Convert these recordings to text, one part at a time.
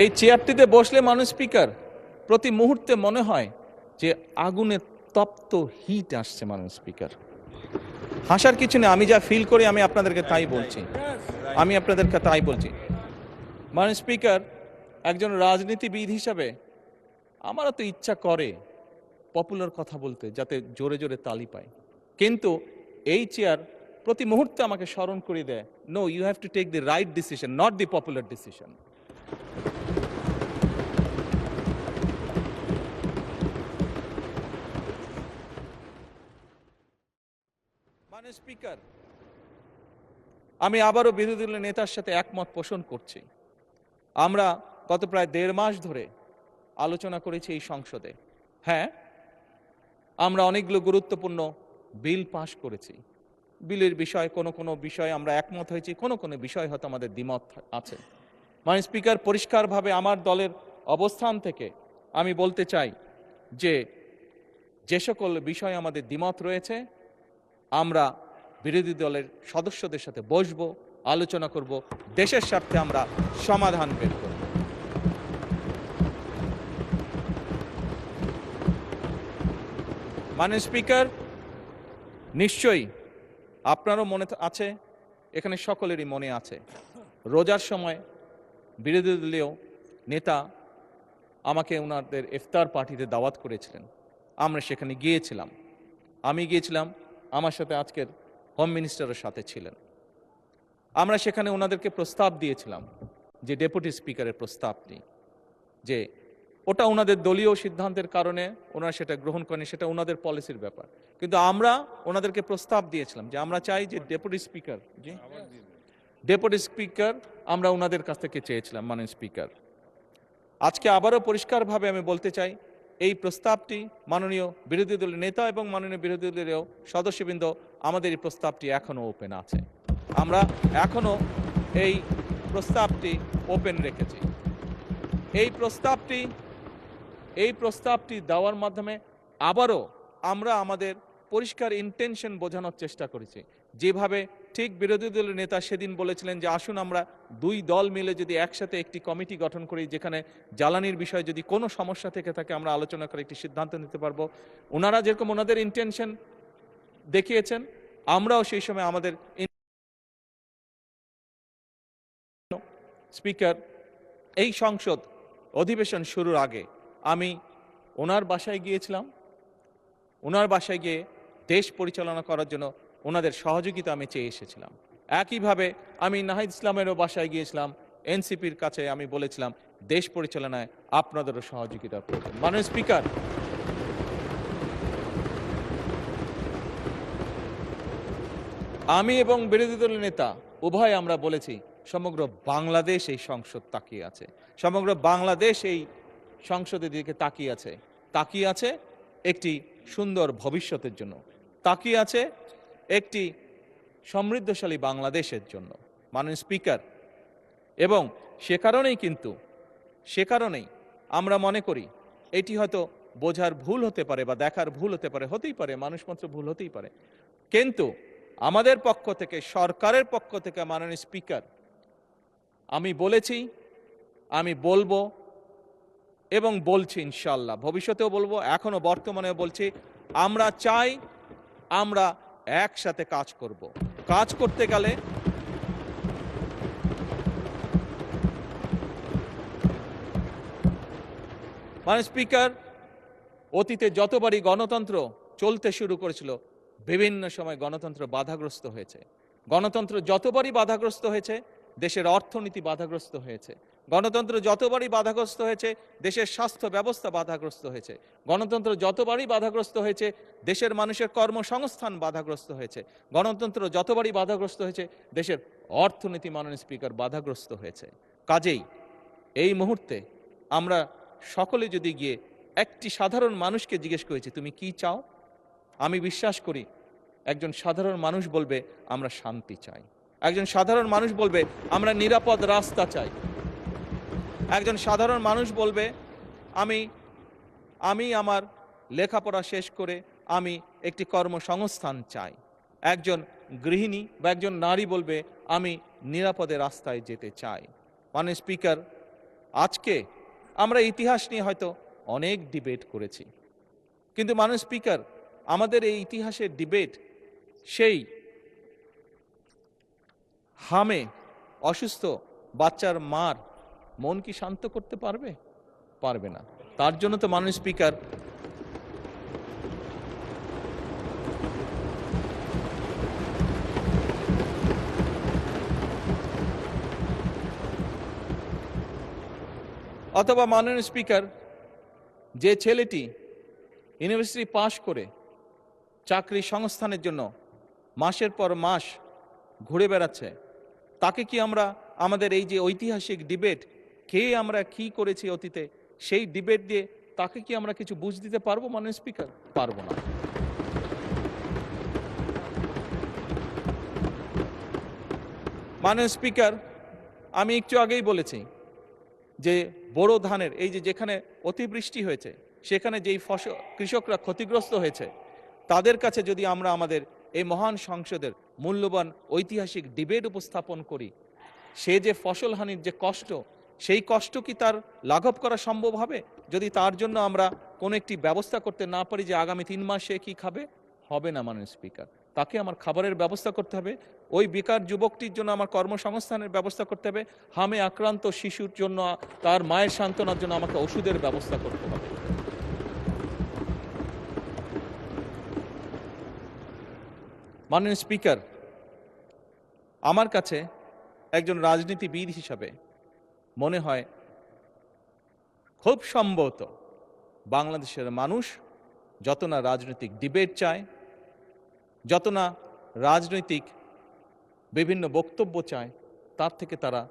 এই চেয়ারটিতে বসলে মানুষ স্পিকার প্রতি মুহূর্তে মনে হয় যে আগুনে তপ্ত হিট আসছে মানুষ স্পিকার। হাসার কিছু নেই, আমি যা ফিল করি আমি আপনাদেরকে তাই বলছি, মানুষ স্পিকার, একজন রাজনীতিবিদ হিসাবে আমারও তো ইচ্ছা করে পপুলার কথা বলতে, যাতে জোরে জোরে তালি পায়, কিন্তু এই চেয়ার প্রতি মুহূর্তে আমাকে স্মরণ করে দেয়, no, you have to take the right decision, not the popular decision. মানে স্পিকার, আমি আবারও বিরোধী দলের নেতার সাথে একমত পোষণ করছি। আমরা গত প্রায় 1.5 মাস ধরে আলোচনা করেছি এই সংসদে। হ্যাঁ, আমরা অনেকগুলো গুরুত্বপূর্ণ বিল পাশ করেছি। বিলের বিষয়ে কোনো বিষয়ে আমরা একমত হয়েছি, কোনো বিষয় হয়তো আমাদের দ্বিমত আছে। মানে স্পিকার, পরিষ্কারভাবে আমার দলের অবস্থান থেকে আমি বলতে চাই যে সকল বিষয়ে আমাদের দ্বিমত রয়েছে, আমরা বিরোধী দলের সদস্যদের সাথে বসবো, আলোচনা করব, দেশের স্বার্থে আমরা সমাধান বের করব। মাননীয় স্পিকার, নিশ্চয়ই আপনারও মনে আছে, এখানে সকলেরই মনে আছে, রোজার সময় বিরোধী দলীয় নেতা আমাকে ওনাদের ইফতার পার্টিতে দাওয়াত করেছিলেন। আমরা সেখানে গিয়েছিলাম, আমি গিয়েছিলাম, আমার সাথে আজকের হোম মিনিস্টারের সাথে ছিলেন। আমরা সেখানে ওনাদেরকে প্রস্তাব দিয়েছিলাম যে ডেপুটি স্পিকারের প্রস্তাবটি, যে ওটা ওনাদের দলীয় সিদ্ধান্তের কারণে ওনারা সেটা গ্রহণ করেন, সেটা ওনাদের পলিসির ব্যাপার, কিন্তু আমরা ওনাদেরকে প্রস্তাব দিয়েছিলাম যে আমরা চাই যে ডেপুটি স্পিকার আমরা ওনাদের কাছ থেকে চেয়েছিলাম। মাননীয় স্পিকার, আজকে আবারও পরিষ্কারভাবে আমি বলতে চাই, এই প্রস্তাবটি মাননীয় বিরোধী দলের নেতা এবং মাননীয় বিরোধী দলের সদস্যবৃন্দ, আমাদের এই প্রস্তাবটি এখনো ওপেন আছে। আমরা এখনো এই প্রস্তাবটি ওপেন রেখেছি। এই প্রস্তাবটি দেওয়ার মাধ্যমে আবারও আমরা আমাদের পরিষ্কার ইন্টেনশন বোঝানোর চেষ্টা করেছি। যেভাবে ঠিক বিরোধী দলের নেতা সেদিন বলেছিলেন যে আসুন আমরা 2 দল মিলে যদি একসাথে একটি কমিটি গঠন করি, যেখানে জ্বালানির বিষয়ে যদি কোনো সমস্যা থেকে থাকে আমরা আলোচনা করে একটি সিদ্ধান্ত নিতে পারবো। ওনারা যেরকম ওনাদের ইন্টেনশন দেখিয়েছেন, আমরাও সেই সময় আমাদের। স্পিকার, এই সংসদ অধিবেশন শুরুর আগে আমি ওনার বাসায় গিয়েছিলাম। ওনার বাসায় গিয়ে দেশ পরিচালনা করার জন্য ওনাদের সহযোগিতা আমি চেয়ে এসেছিলাম। একইভাবে আমি নাহিদ ইসলামেরও বাসায় গিয়েছিলাম, এনসিপির কাছে আমি বলেছিলাম দেশ পরিচালনায় আপনাদেরও সহযোগিতা প্রয়োজন। মাননীয় স্পিকার, আমি এবং বিরোধী দলের নেতা উভয় আমরা বলেছি সমগ্র বাংলাদেশ এই সংসদ তাকিয়ে আছে, সমগ্র বাংলাদেশ এই সংসদের দিকে তাকিয়ে আছে একটি সুন্দর ভবিষ্যতের জন্য, তাকিয়ে আছে একটি সমৃদ্ধশালী বাংলাদেশের জন্য। মাননীয় স্পিকার, এবং সে কারণেই আমরা মনে করি এটি হয়তো বোঝার ভুল হতে পারে বা দেখার ভুল হতেই পারে, মানুষ মাত্র ভুল হতেই পারে, কিন্তু আমাদের পক্ষ থেকে, সরকারের পক্ষ থেকে মাননীয় স্পিকার, আমি বলেছি, আমি বলবো এবং বলছি, ইনশাআল্লাহ ভবিষ্যতেও বলবো, এখনো বর্তমানেও বলছি, আমরা চাই আমরা একসাথে কাজ করব। কাজ করতে গেলে মাননীয় স্পিকার, অতীতে যতবারই গণতন্ত্র চলতে শুরু করেছিল, বিভিন্ন সময় গণতন্ত্র বাধাগ্রস্ত হয়েছে। গণতন্ত্র যতবারই বাধাগ্রস্ত হয়েছে, দেশের অর্থনীতি বাধাগ্রস্ত হয়েছে। গণতন্ত্র যতবারই বাধাগ্রস্ত হয়েছে, দেশের স্বাস্থ্য ব্যবস্থা বাধাগ্রস্ত হয়েছে। গণতন্ত্র যতবারই বাধাগ্রস্ত হয়েছে, দেশের মানুষের কর্মসংস্থান বাধাগ্রস্ত হয়েছে। গণতন্ত্র যতবারই বাধাগ্রস্ত হয়েছে, দেশের অর্থনীতি, মাননীয় স্পিকার, বাধাগ্রস্ত হয়েছে। কাজেই এই মুহূর্তে আমরা সকলে যদি গিয়ে একটি সাধারণ মানুষকে জিজ্ঞেস করেছি তুমি কি চাও, আমি বিশ্বাস করি একজন সাধারণ মানুষ বলবে আমরা শান্তি চাই, একজন সাধারণ মানুষ বলবে আমরা নিরাপদ রাস্তা চাই, একজন সাধারণ মানুষ বলবে আমি আমার লেখাপড়া শেষ করে আমি একটি কর্মসংস্থান চাই, একজন গৃহিণী বা একজন নারী বলবে আমি নিরাপদে রাস্তায় যেতে চাই। মাননীয় স্পিকার, আজকে আমরা ইতিহাস নিয়ে হয়তো অনেক ডিবেট করেছি, কিন্তু মাননীয় স্পিকার, আমাদের এই ইতিহাসের ডিবেট সেই হামে অসুস্থ বাচ্চার মার মন কি শান্ত করতে পারবে? পারবে না। তার জন্য তো মাননীয় স্পিকার অথবা মাননীয় স্পিকার, যে ছেলেটি ইউনিভার্সিটি পাশ করে চাকরি সংস্থানের জন্য মাসের পর মাস ঘুরে বেড়াচ্ছে, তাকে কি আমরা আমাদের এই যে ঐতিহাসিক ডিবেট, কে আমরা কি করেছি অতীতে, সেই ডিবেট দিয়ে তাকে কি আমরা কিছু বুঝ দিতে পারবো মাননীয় স্পিকার? পারবো না। মাননীয় স্পিকার, আমি একটু আগেই বলেছি যে বোরো ধানের এই যে যেখানে অতিবৃষ্টি হয়েছে, সেখানে যেই ফসল কৃষকরা ক্ষতিগ্রস্ত হয়েছে, তাদের কাছে যদি আমরা আমাদের এই মহান সংসদের মূল্যবান ঐতিহাসিক ডিবেট উপস্থাপন করি, সে যে ফসল হানির যে কষ্ট, সেই কষ্ট কি তার লাঘব করা সম্ভব হবে যদি তার জন্য আমরা কোনো একটি ব্যবস্থা করতে না পারি যে আগামী 3 মাস সে কি খাবে? হবে না মাননীয় স্পিকার। তাকে আমার খাবারের ব্যবস্থা করতে হবে, ওই বেকার যুবকটির জন্য আমার কর্মসংস্থানের ব্যবস্থা করতে হবে, হামে আক্রান্ত শিশুর জন্য তার মায়ের সান্ত্বনার জন্য আমাকে ওষুধের ব্যবস্থা করতে হবে। মাননীয় স্পিকার, আমার কাছে একজন রাজনীতিবিদ হিসাবে মনে হয় খুব সম্ভবত বাংলাদেশের মানুষ যত না রাজনৈতিক ডিবেট চায়, যত না রাজনৈতিক বিভিন্ন বক্তব্য চায়, তার থেকে তারা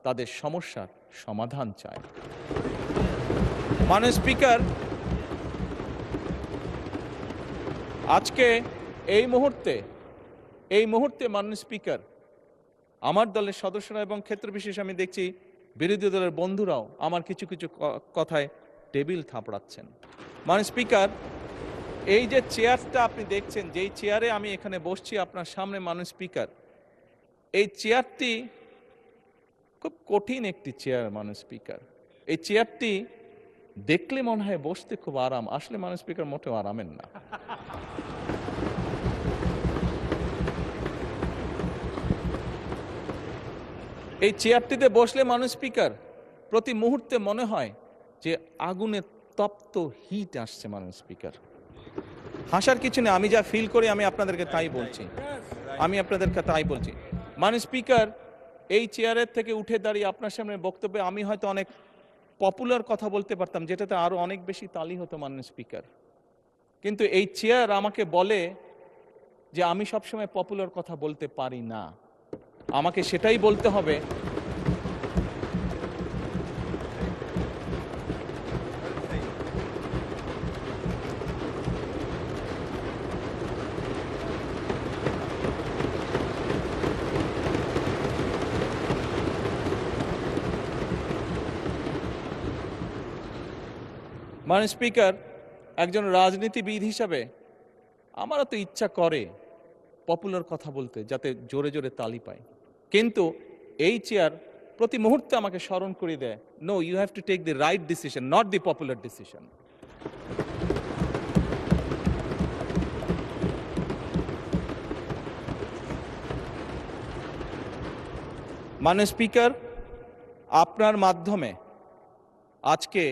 তাদের সমস্যার সমাধান চায়। মাননীয় স্পিকার, আজকে এই মুহূর্তে মাননীয় স্পিকার, আমার দলের সদস্যরা এবং ক্ষেত্র বিশেষ আমি দেখছি বিরোধী দলের বন্ধুরাও আমার কিছু কিছু কথায় টেবিল থাপড়াচ্ছেন। মাননীয় স্পিকার, এই যে চেয়ারটা আপনি দেখছেন, যেই চেয়ারে আমি এখানে বসছি আপনার সামনে মাননীয় স্পিকার, এই চেয়ারটি খুব কঠিন একটি চেয়ার মাননীয় স্পিকার। এই চেয়ারটি দেখলে মনে হয় বসতে খুব আরাম, আসলে মাননীয় স্পিকার মোটেও আরামের না। এই চেয়ারটিতে বসলে মাননীয় স্পিকার প্রতি মুহূর্তে মনে হয় যে আগুনে তপ্ত হিট আসছে মাননীয় স্পিকার। হাসার কিছু নেই, আমি যা ফিল করি আমি আপনাদেরকে তাই বলছি, মাননীয় স্পিকার, এই চেয়ারের থেকে উঠে দাঁড়িয়ে আপনার সামনে বক্তব্যে আমি হয়তো অনেক পপুলার কথা বলতে পারতাম, যেটাতে আরো অনেক বেশি তালি হতো মাননীয় স্পিকার, কিন্তু এই চেয়ার আমাকে বলে যে আমি সবসময় পপুলার কথা বলতে পারি না, আমাকে সেটাই বলতে হবে মাননীয় স্পিকার, একজন রাজনীতিবিদ হিসাবে আমারও তো ইচ্ছা করে পপুলার কথা বলতে, যাতে জোরে জোরে তালি পায়, কিন্তু এই চেয়ার প্রতি মুহূর্তে আমাকে স্মরণ করে দেয়, no, you have to take the right decision, not the popular decision. মাননীয় স্পিকার, আপনার মাধ্যমে আজকে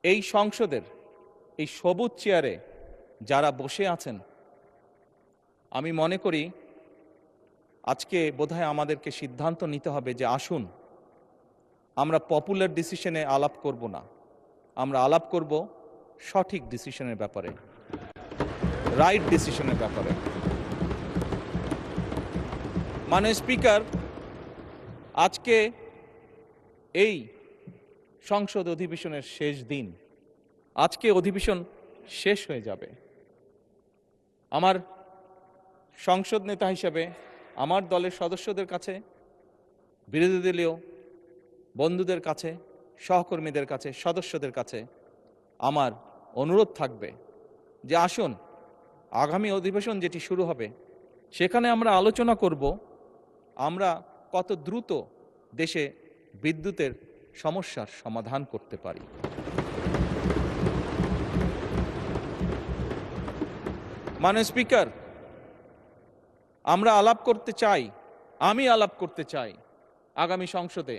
এই সংসদের এই সবুজ চেয়ারে যারা বসে আছেন, আমি মনে করি আজকে বোধহয় আমাদেরকে সিদ্ধান্ত নিতে হবে যে আসুন আমরা পপুলার ডিসিশনে আলাপ করব না, আমরা আলাপ করব সঠিক ডিসিশনের ব্যাপারে, রাইট ডিসিশনের ব্যাপারে। মাননীয় স্পিকার, আজকে এই সংসদ অধিবেশনের শেষ দিন, আজকে অধিবেশন শেষ হয়ে যাবে। আমার সংসদ নেতা হিসেবে আমার দলের সদস্যদের কাছে, বিরোধী দলীয় বন্ধুদের কাছে, সহকর্মীদের কাছে, সদস্যদের কাছে আমার অনুরোধ থাকবে যে আসুন আগামী অধিবেশন যেটি শুরু হবে সেখানে আমরা আলোচনা করব আমরা কত দ্রুত দেশে বিদ্যুতের সমস্যার সমাধান করতে পারি। মাননীয় স্পিকার, আমরা আলাপ করতে চাই, আমি আলাপ করতে চাই আগামী সংসদে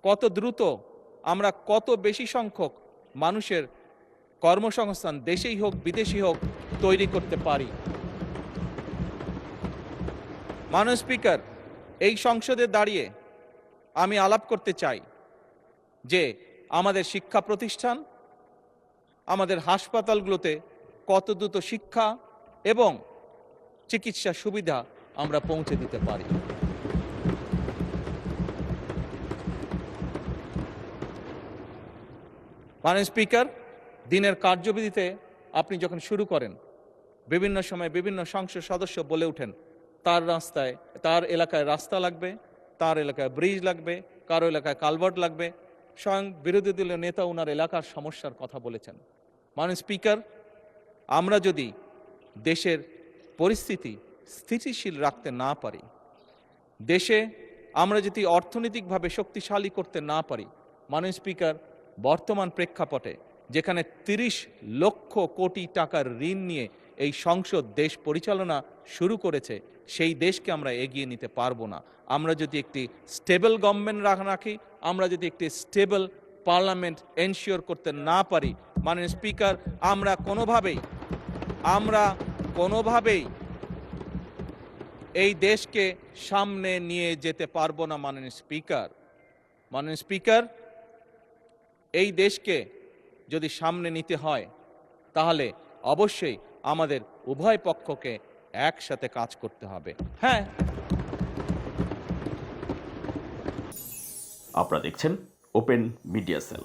কত দ্রুত আমরা কত বেশি সংখ্যক মানুষের কর্মসংস্থান দেশেই হোক বিদেশি হোক তৈরি করতে পারি। মাননীয় স্পিকার, এই সংসদে দাঁড়িয়ে আমি আলাপ করতে চাই যে আমাদের শিক্ষা প্রতিষ্ঠান, আমাদের হাসপাতালগুলোতে কত দ্রুত শিক্ষা এবং চিকিৎসা সুবিধা আমরা পৌঁছে দিতে পারি। মাননীয় স্পিকার, দিনের কার্যবিধিতে আপনি যখন শুরু করেন, বিভিন্ন সময় বিভিন্ন সংসদ সদস্য বলে ওঠেন তার এলাকায় রাস্তা লাগবে, তার এলাকায় ব্রিজ লাগবে, কারো এলাকায় কালভার্ট লাগবে। স্বয়ং বিরোধী দলীয় নেতা ওনার এলাকার সমস্যার কথা বলেছেন। মাননীয় স্পিকার, আমরা যদি দেশের পরিস্থিতি স্থিতিশীল রাখতে না পারি, দেশে আমরা যদি অর্থনৈতিকভাবে শক্তিশালী করতে না পারি, মাননীয় স্পিকার, বর্তমান প্রেক্ষাপটে যেখানে 30 লক্ষ কোটি টাকার ঋণ নিয়ে এই সংসদ দেশ পরিচালনা শুরু করেছে, সেই দেশকে আমরা এগিয়ে নিতে পারবো না। আমরা যদি একটি স্টেবল গভর্নমেন্ট রাখি, আমরা যদি একটি স্টেবল পার্লামেন্ট এনশিওর করতে না পারি, মাননীয় স্পিকার, আমরা কোনোভাবেই এই দেশকে সামনে নিয়ে যেতে পারবো না। মাননীয় স্পিকার, এই দেশকে যদি সামনে নিতে হয় তাহলে অবশ্যই আমাদের উভয় পক্ষকে একসাথে কাজ করতে হবে। হ্যাঁ, আপনারা দেখছেন ওপেন মিডিয়া সেল।